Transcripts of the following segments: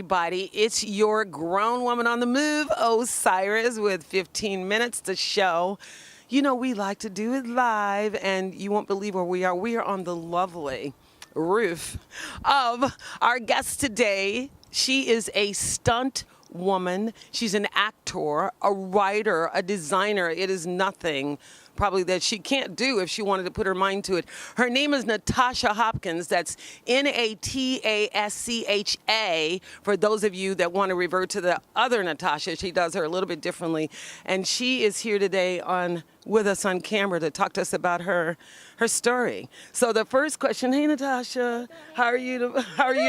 everybody. It's your grown woman on the move, Osiris, with 15 minutes to show. You know, we like to do it live, and you won't believe where we are. We are on the lovely roof of our guest today. She is a stunt woman. She's an actor, a writer, a designer. It is nothing probably that she can't do if she wanted to put her mind to it. Her name is Natascha Hopkins. That's Natascha, for those of you that want to revert to the other Natascha. She does her a little bit differently. And she is here today with us on camera to talk to us about her story. So the first question, hey Natascha, how are you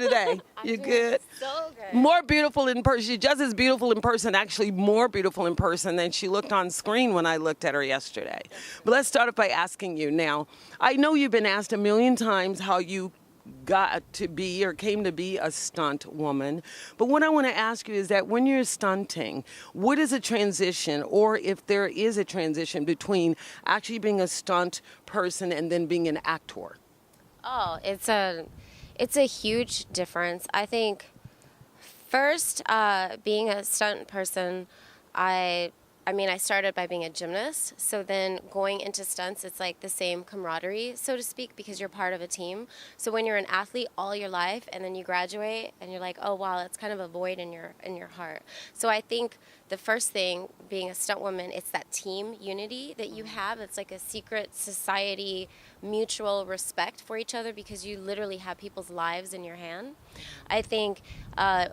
today? You good? So good. More beautiful in person. She's just as beautiful in person, actually more beautiful in person than she looked on screen when I looked at her yesterday. But let's start off by asking you now. I know you've been asked a million times how you got to be or came to be a stunt woman. But what I want to ask you is that when you're stunting, what is a transition, or if there is a transition between actually being a stunt person and then being an actor? Oh, it's a huge difference. I think first, being a stunt person, I started by being a gymnast, so then going into stunts, it's like the same camaraderie, so to speak, because you're part of a team. So when you're an athlete all your life and then you graduate and you're like, oh wow, that's kind of a void in your heart. So I think the first thing, being a stunt woman, it's that team unity that you have. It's like a secret society, mutual respect for each other, because you literally have people's lives in your hand. I think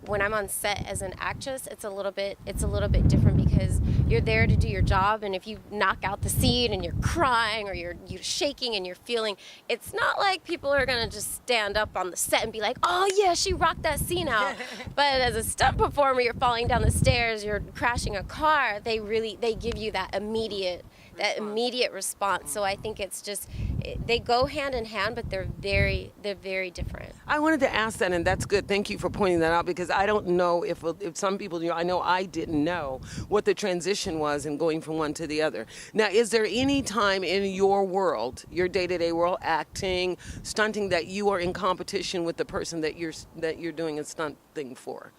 when I'm on set as an actress, it's a little bit different, because you're there to do your job, and if you knock out the scene and you're crying or you're shaking and you're feeling, it's not like people are gonna just stand up on the set and be like, oh yeah, she rocked that scene out. But as a stunt performer, you're falling down the stairs, you're crashing a car, they give you that immediate response. So I think it's just, they go hand in hand, but they're very different. I wanted to ask that, and that's good. Thank you for pointing that out, because I don't know if some people do. I know I didn't know what the transition was in going from one to the other. Now, is there any time in your world, your day-to-day world, acting, stunting, that you are in competition with the person that you're doing a stunt thing for?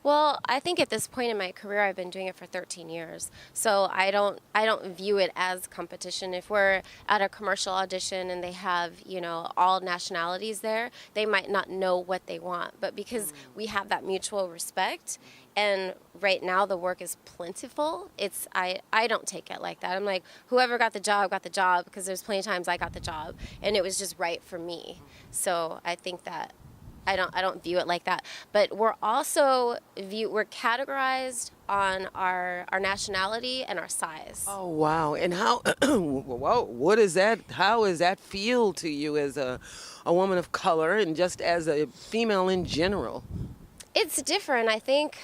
Well, I think at this point in my career, I've been doing it for 13 years. So I don't view it as competition. If we're at a commercial audition and they have, all nationalities there, they might not know what they want. But because we have that mutual respect, and right now the work is plentiful, I don't take it like that. I'm like, whoever got the job, because there's plenty of times I got the job and it was just right for me. So I think that I don't view it like that. But we're also we're categorized on our nationality and our size. Oh wow! And how? Whoa! What is that? How does that feel to you as a woman of color and just as a female in general? It's different. I think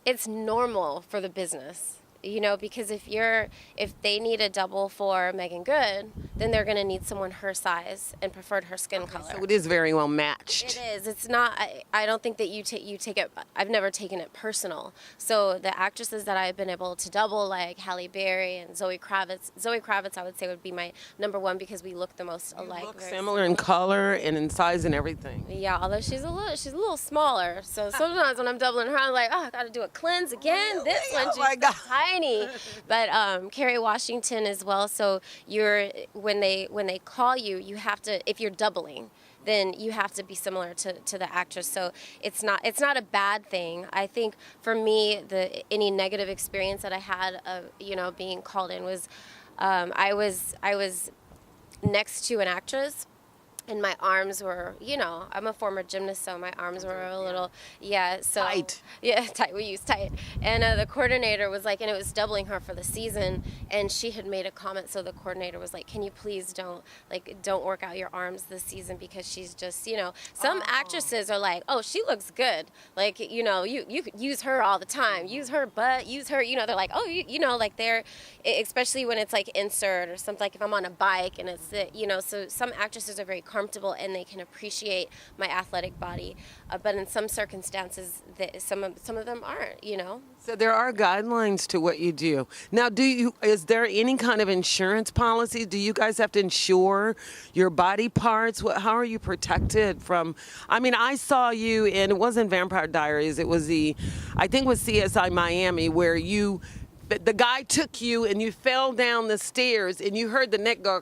it's normal for the business. Because if they need a double for Megan Good, then they're going to need someone her size and preferred her skin color. So it is very well matched. It is. It's not. I don't think that you take it. I've never taken it personal. So the actresses that I've been able to double, like Halle Berry and Zoe Kravitz. Zoe Kravitz, I would say, would be my number one, because we look the most alike. You look similar in color and in size and everything. Yeah, although she's a little smaller. So sometimes when I'm doubling her, I'm like, oh, I got to do a cleanse again. This one, my God. Tiny. But Kerry Washington as well. So when they call you, you have to, if you're doubling, then you have to be similar to the actress. So it's not a bad thing. I think for me, any negative experience that I had of being called in was I was next to an actress. And my arms were, I'm a former gymnast, so my arms were a little, tight. Yeah, tight. We use tight. And the coordinator was like, and it was doubling her for the season, and she had made a comment. So the coordinator was like, "Can you please don't work out your arms this season, because she's just, some actresses are like, oh, she looks good, like, you could use her all the time, use her butt, use her, they're like, oh, like they're, especially when it's like insert or something, like if I'm on a bike and it's, so some actresses are very comfortable and they can appreciate my athletic body. But in some circumstances, some of them aren't, you know? So there are guidelines to what you do. Now, is there any kind of insurance policy? Do you guys have to insure your body parts? How are you protected from? I mean, I saw you in, it wasn't Vampire Diaries, it was I think it was CSI Miami, where the guy took you and you fell down the stairs and you heard the neck go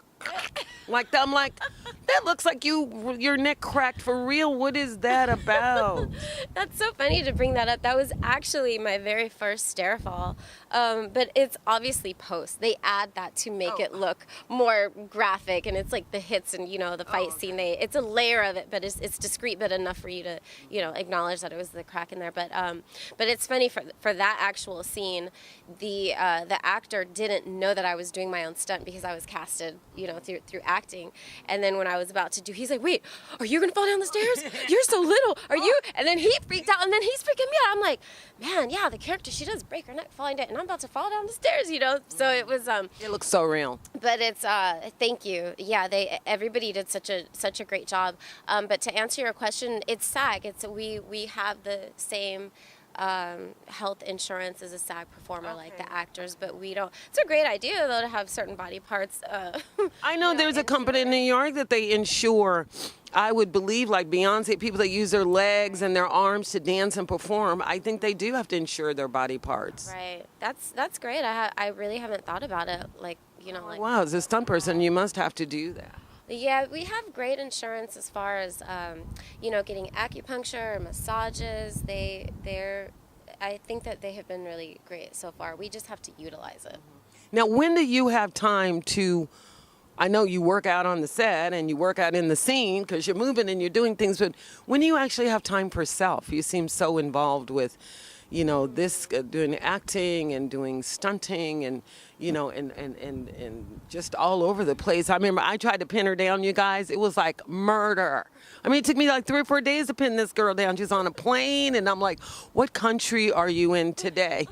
like that. I'm like, that looks like your neck cracked for real. What is that about? That's so funny to bring that up. That was actually my very first stair fall. But it's obviously post. They add that to make it look more graphic, and it's like the hits and, you know, the fight scene. It's a layer of it, but it's discreet, but enough for you to, you know, acknowledge that it was the crack in there. But it's funny for that actual scene, the actor didn't know that I was doing my own stunt because I was casted, you know, through acting. And then when I was about to do, he's like, "Wait, are you gonna fall down the stairs? You're so little. Are you?" And then he freaked out, and then he's freaking me out. I'm like, man, yeah, the character, she does break her neck falling down, and I'm about to fall down the stairs, you know. So it was it looks so real. But it's thank you. Yeah, everybody did such a great job. But to answer your question, it's SAG. We have the same health insurance as a SAG performer, like the actors, but we don't. It's a great idea though to have certain body parts. I know there's a company in New York that they insure. I would believe, like Beyonce, people that use their legs and their arms to dance and perform. I think they do have to insure their body parts. Right. That's great. I really haven't thought about it. Like, you know, like. Wow, as a stunt person, you must have to do that. Yeah, we have great insurance as far as, you know, getting acupuncture, massages. I think that they have been really great so far. We just have to utilize it. Now, when do you have time to, I know you work out on the set and you work out in the scene because you're moving and you're doing things, but when do you actually have time for self? You seem so involved with, you know, doing acting and doing stunting and, you know, and just all over the place. I remember I tried to pin her down, you guys. It was like murder. I mean, it took me like 3 or 4 days to pin this girl down. She's on a plane, and I'm like, what country are you in today?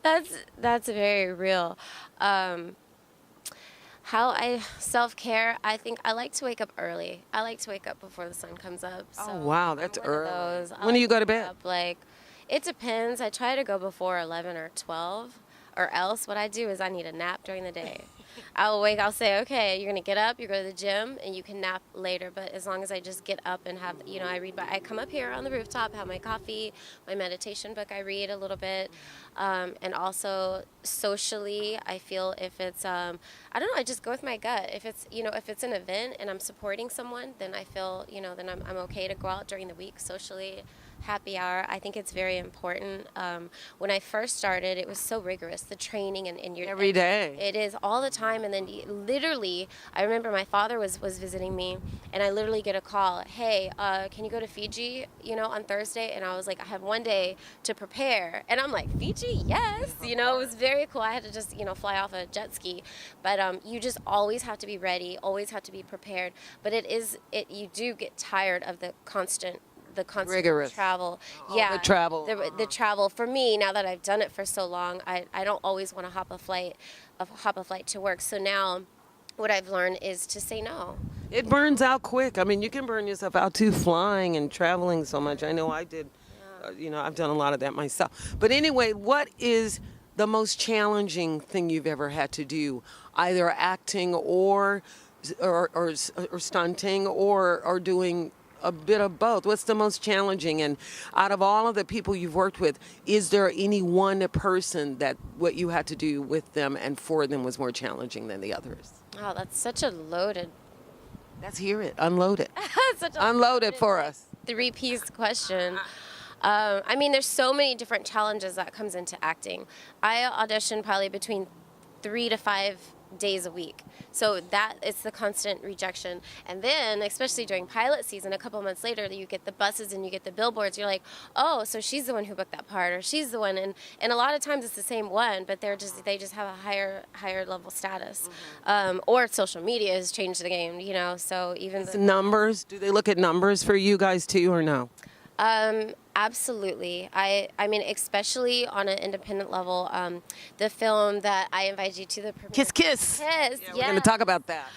That's very real. How I self-care, I think I like to wake up early. I like to wake up before the sun comes up. So oh, wow, that's early. When like do you go to bed? Like, it depends. I try to go before 11 or 12, or else what I do is I need a nap during the day. I'll say, okay, you're going to get up, you go to the gym, and you can nap later. But as long as I just get up and have, you know, I come up here on the rooftop, have my coffee, my meditation book, I read a little bit. And also socially, I feel if it's, I don't know, I just go with my gut. If it's, you know, if it's an event and I'm supporting someone, then I feel, you know, then I'm okay to go out during the week socially. Happy hour, I think it's very important. When I first started, it was so rigorous, the training and your every day. It is all the time, and then literally, I remember my father was visiting me, and I literally get a call, hey, can you go to Fiji, you know, on Thursday? And I was like, I have 1 day to prepare, and I'm like, Fiji, yes, you know, it was very cool. I had to just, you know, fly off a jet ski, but you just always have to be ready, always have to be prepared. But you do get tired of the constant rigorous travel. Yeah, the travel. The travel. For me, now that I've done it for so long, I don't always want to hop a flight to work. So now what I've learned is to say no. It burns out quick. I mean, you can burn yourself out too flying and traveling so much. I know I did. You know, I've done a lot of that myself. But anyway, what is the most challenging thing you've ever had to do, either acting or stunting or doing a bit of both? What's the most challenging? And out of all of the people you've worked with, is there any one person that what you had to do with them and for them was more challenging than the others? Oh, that's such a loaded. Let's hear it. Unload it. Unload it for us. 3-piece question. I mean, there's so many different challenges that comes into acting. I audition probably between 3 to 5 days a week. So that it's the constant rejection. And then, especially during pilot season, a couple months later, you get the buses and you get the billboards. You're like, oh, so she's the one who booked that part, or she's the one. And a lot of times it's the same one, but they just have a higher level status. Or social media has changed the game, you know. So even the numbers. Do they look at numbers for you guys too, or no? Absolutely. I mean, especially on an independent level, the film that I invited you to the premiere. Kiss Kiss. Kiss, Yeah, we're going to talk about that.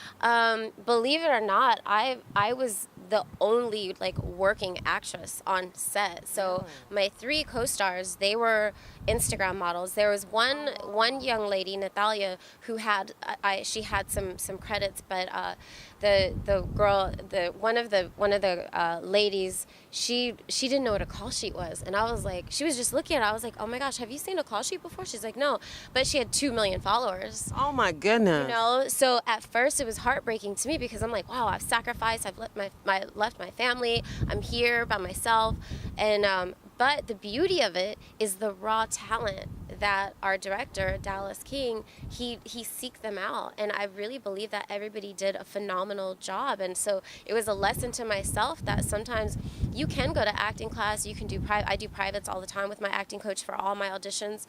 Believe it or not, I was the only like working actress on set. So my 3 co-stars, they were Instagram models. There was one young lady, Natalia, who had she had some credits, but the girl, one of the ladies, she didn't know what a call sheet was, and I was like, she was just looking at it. I was like, oh my gosh, have you seen a call sheet before? She's like, no, but she had 2 million followers. Oh my goodness. You know, so at first it was heartbreaking to me because I'm like, wow, I've sacrificed, I've left my family, I'm here by myself, and but the beauty of it is the raw talent that our director, Dallas King, he seeked them out. And I really believe that everybody did a phenomenal job. And so it was a lesson to myself that sometimes you can go to acting class, you can do I do privates all the time with my acting coach for all my auditions.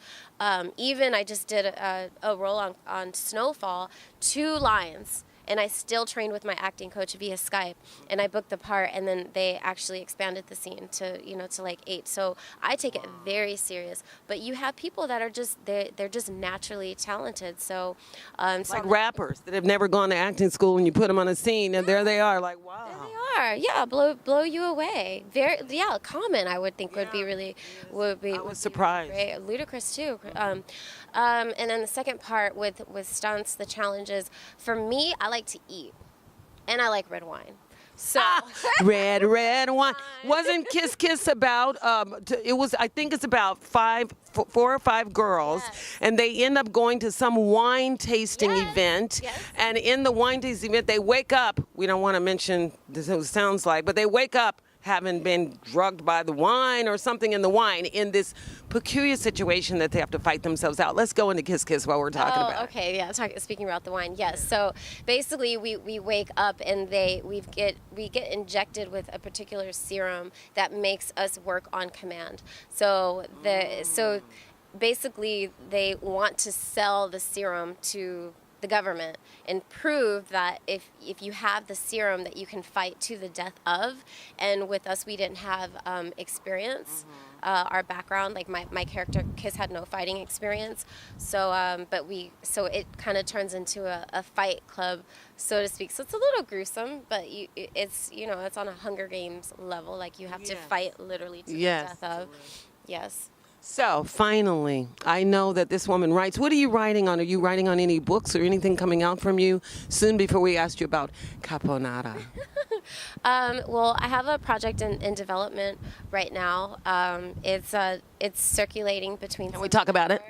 Even I just did a role on Snowfall, 2 lines. And I still trained with my acting coach via Skype, and I booked the part, and then they actually expanded the scene to, to like 8. So I take it very serious. But you have people that are just, they're just naturally talented. So, like rappers that have never gone to acting school, and you put them on a scene, and there they are, like, wow. There they are, yeah, blow you away. Very, yeah, Common, I would think would be really, I was surprised. Great. Ludacris too. And then the second part with stunts, the challenges, for me, I like to eat, and I like red wine. So red wine. Wasn't Kiss Kiss about? It was. I think it's about 4 or 5 girls, and they end up going to some wine tasting event. Yes. And in the wine tasting event, they wake up. We don't want to mention this. It sounds like, but they wake up having been drugged by the wine or something in the wine in this peculiar situation that they have to fight themselves out. Let's go into Kiss Kiss while we're talking about it. Okay, yeah, speaking about the wine, yes. So basically we wake up and we get injected with a particular serum that makes us work on command. So basically they want to sell the serum to the government and prove that if you have the serum that you can fight to the death of. And with us, we didn't have experience. Our background, like my character Kiss had no fighting experience, so it kind of turns into a fight club, so to speak. So it's a little gruesome, but it's on a Hunger Games level, like you have to fight literally to the death of. Yes. So, finally, I know that this woman writes. What are you writing on? Are you writing on any books or anything coming out from you soon before we asked you about Capo-Nata? Well, I have a project in development right now. It's circulating between. Can we talk about it?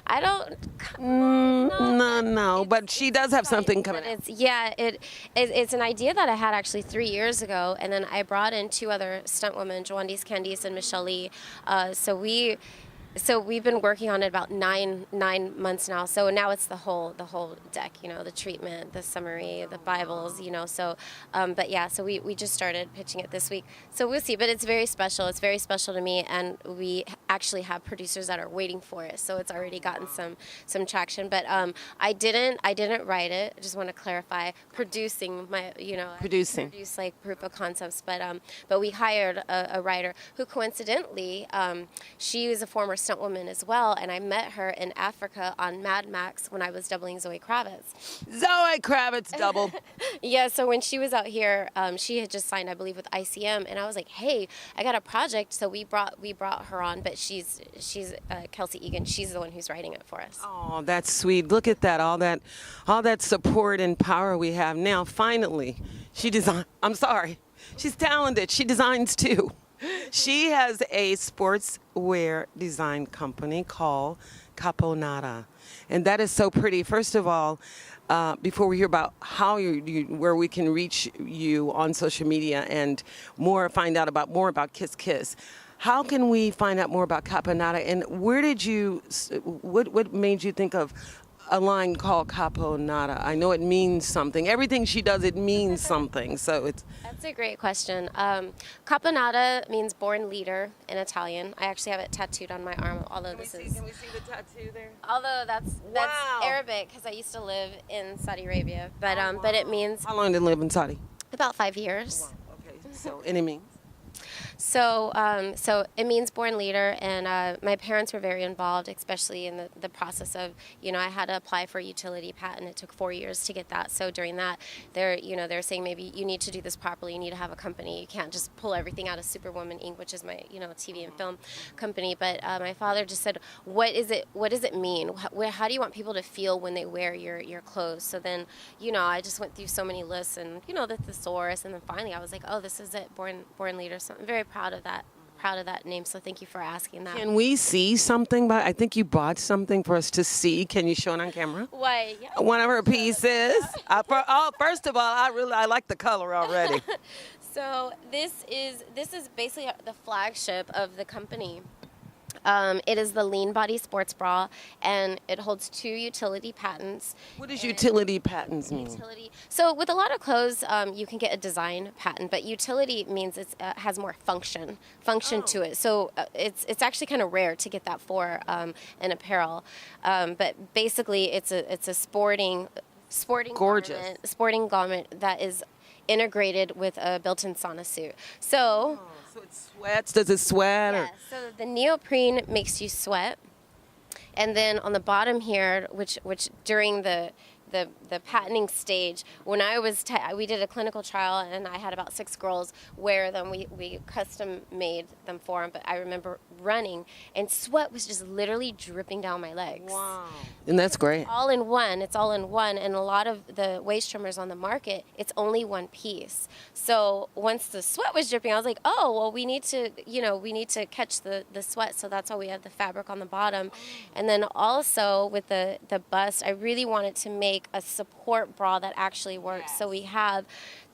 I don't. No, but she does have something coming out. It's an idea that I had actually 3 years ago, and then I brought in 2 other stunt women, Joandice Candice and Michelle Lee. So we've been working on it about nine months now. So now it's the whole deck, the treatment, the summary, the Bibles, So, so we just started pitching it this week. So we'll see. But it's very special. It's very special to me, and we actually have producers that are waiting for it. So it's already gotten some traction. But I didn't write it. I just want to clarify. Producing Producing. I produce like proof of concepts. But we hired a writer who coincidentally she was a former stunt woman as well, and I met her in Africa on Mad Max when I was doubling Zoe Kravitz. Zoe Kravitz double. Yeah, so when she was out here, she had just signed, I believe, with ICM, and I was like, hey, I got a project, so we brought her on, but she's Kelsey Egan. She's the one who's writing it for us. Oh, that's sweet. Look at that, all that support and power we have now. Finally, I'm sorry. She's talented. She designs too. She has a sportswear design company called CapoNata, and that is so pretty. First of all, before we hear about how where we can reach you on social media and find out more about Kiss Kiss, how can we find out more about CapoNata, and what made you think of a line called CapoNata? I know it means something. Everything she does, it means something. So That's a great question. CapoNata means born leader in Italian. I actually have it tattooed on my arm, although Can we see the tattoo there? Although that's Arabic, because I used to live in Saudi Arabia. But but it means. How long did you live in Saudi? About 5 years. Oh, wow. Okay. So, and it means? So it means born leader, and my parents were very involved, especially in the process of, I had to apply for a utility patent. It took 4 years to get that. So during that, they're saying maybe you need to do this properly. You need to have a company. You can't just pull everything out of Superwoman Inc., which is my, TV and film company. But my father just said, what does it mean? How do you want people to feel when they wear your clothes? So then, I just went through so many lists, and the thesaurus, and then finally I was like, oh, this is it, born leader. So I'm very proud of that name. So thank you for asking that. Can we see something? I think you bought something for us to see. Can you show it on camera? Why? Yeah. One of her pieces. First of all, I like the color already. So this is basically the flagship of the company. It is the Lean Body Sports Bra, and it holds 2 utility patents. What does utility patents mean? So with a lot of clothes, you can get a design patent, but utility means it has more function to it. So it's actually kind of rare to get that for an apparel. But basically, it's a sporting Gorgeous. sporting garment that is integrated with a built-in sauna suit. So it sweats. Does it sweat? Yeah, so the neoprene makes you sweat. And then on the bottom here, which during the patenting stage, when I was we did a clinical trial, and I had about 6 girls wear them. We custom made them for them, but I remember running, and sweat was just literally dripping down my legs. Wow. And that's great. It's all in one, and a lot of the waist trimmers on the market, it's only one piece. So once the sweat was dripping, I was like, oh, well, we need to catch the sweat, so that's why we have the fabric on the bottom. And then also with the bust, I really wanted to make a support bra that actually works. Yes. So we have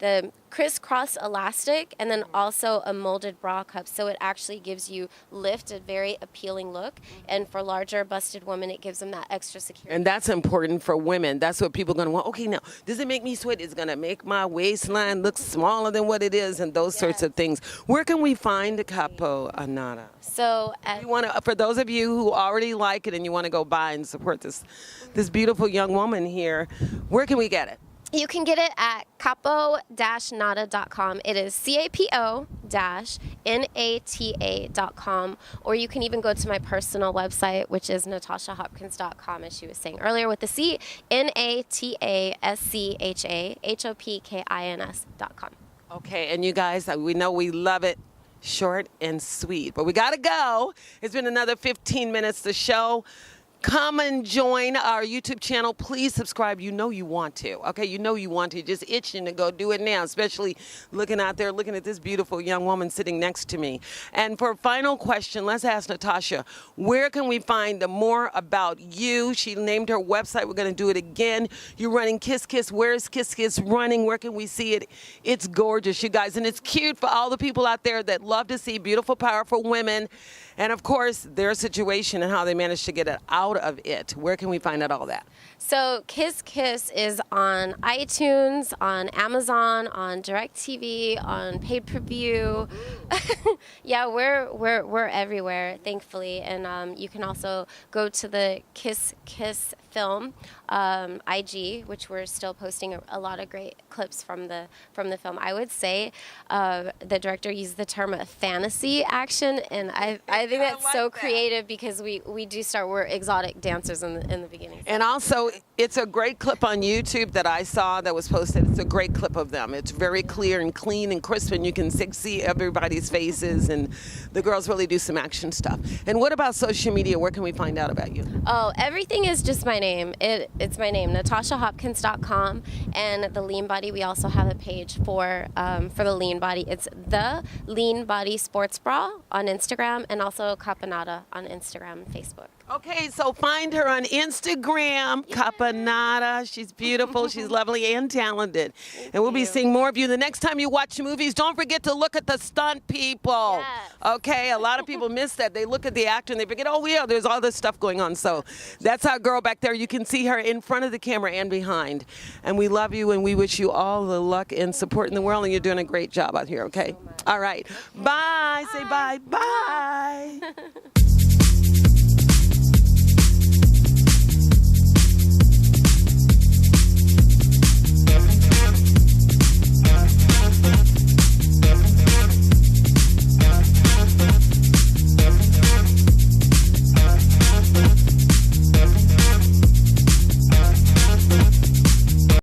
the crisscross elastic, and then also a molded bra cup, so it actually gives you lift, a very appealing look, and for larger busted women, it gives them that extra security. And that's important for women. That's what people are going to want. Okay, now, does it make me sweat? It's going to make my waistline look smaller than what it is, and those sorts of things. Where can we find the CapoNata? So for those of you who already like it and you want to go buy and support this beautiful young woman here, where can we get it? You can get it at capo-nata.com. It is capo-nata.com. Or you can even go to my personal website, which is natashahopkins.com, as she was saying earlier, with the C, NATASCHAHOPKINS.com. Okay, and you guys, we know we love it. Short and sweet. But we got to go. It's been another 15 minutes to show. Come and join our YouTube channel. Please subscribe. You know you want to. Okay, you know you want to. Just itching to go do it now, especially looking out there, looking at this beautiful young woman sitting next to me. And for a final question, let's ask Natascha, where can we find more about you? She named her website. We're going to do it again. You're running Kiss Kiss. Where's Kiss Kiss running? Where can we see it? It's gorgeous, you guys. And it's cute for all the people out there that love to see beautiful, powerful women. And, of course, their situation and how they managed to get it out of it. Where can we find out all that? So Kiss Kiss is on iTunes, on Amazon, on DirecTV, on pay-per-view. Yeah, we're everywhere, thankfully. And you can also go to the Kiss Kiss film IG, which we're still posting a lot of great clips from the film. I would say the director used the term fantasy action, and I think that's so creative, because we're exotic dancers in the beginning. And also, it's a great clip on YouTube that I saw that was posted. It's a great clip of them. It's very clear and clean and crisp, and you can see everybody's faces, and the girls really do some action stuff. And what about social media? Where can we find out about you? Oh, everything is just my name. It's my name, natashahopkins.com, and the Lean Body. We also have a page for the Lean Body. It's the Lean Body Sports Bra on Instagram, and also CapoNata on Instagram and Facebook. Okay, so find her on Instagram, CapoNata. She's beautiful, she's lovely and talented. And we'll be seeing more of you. The next time you watch movies, don't forget to look at the stunt people. Yes. Okay, a lot of people miss that. They look at the actor and they forget, oh yeah, there's all this stuff going on. So that's our girl back there. You can see her in front of the camera and behind. And we love you, and we wish you all the luck and support in the world, and you're doing a great job out here, okay? All right. Bye. Say bye. Bye.